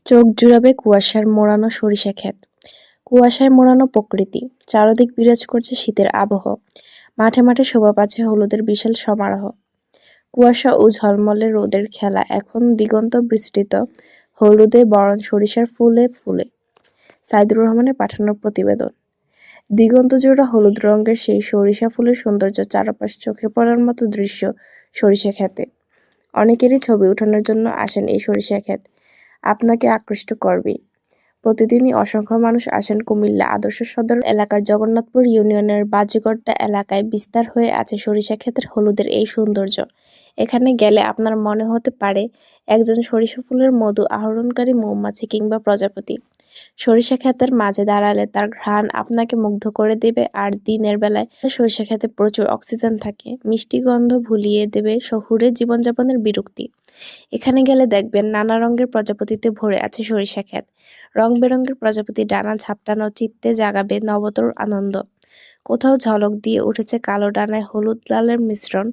চোখ জুড়াবে কুয়াশার মোড়ানো সরিষা ক্ষেত। কুয়াশায় মোড়ানো প্রকৃতি, চারদিক বিরাজ করছে শীতের আবহ। মাঠে মাঠে শোভা পাচ্ছে হলুদের বিশাল সমারোহ। কুয়াশা ও ঝলমলে রোদের খেলা এখন দিগন্ত বিস্তৃত, হলুদে বরণ সরিষার ফুলে ফুলে। সাইদুর রহমানের পাঠানো প্রতিবেদন। দিগন্তজোড়া হলুদ রঙের সেই সরিষা ফুলের সৌন্দর্য চারপাশ চোখে পড়ার মতো দৃশ্য সরিষা ক্ষেতে। অনেকেরই ছবি ওঠানোর জন্য আসেন এই সরিষা ক্ষেত। আপনাকে আকৃষ্ট করবেই। প্রতিদিনই অসংখ্য মানুষ আসেন কুমিল্লা আদর্শ সদর এলাকার জগন্নাথপুর ইউনিয়নের বাজিগড্ডা এলাকায় বিস্তার হয়ে আছে সরিষা ক্ষেতের হলুদের এই সৌন্দর্য। এখানে গেলে আপনার মনে হতে পারে একজন সরিষা ফুলের মধু আহরণকারী মৌমাছি কিংবা প্রজাপতি। সরিষা ক্ষেতের মাঝে দাঁড়ালে তার ঘ্রাণ আপনাকে মুগ্ধ করে দেবে, আর দিনের বেলায় সরিষা ক্ষেতে প্রচুর অক্সিজেন থাকে, মিষ্টি গন্ধ ভুলিয়ে দেবে শহুরে জীবনযাপনের বিরক্তি। এখানে গেলে দেখবেন নানা রঙের প্রজাপতিতে ভরে আছে সরিষা ক্ষেত। রং বেরঙের প্রজাপতি ডানা ঝাপটানো চিত্তে জাগাবে নবতর আনন্দ। কোথাও ঝলক দিয়ে উঠেছে কালো ডানায় হলুদ লালের মিশ্রণ,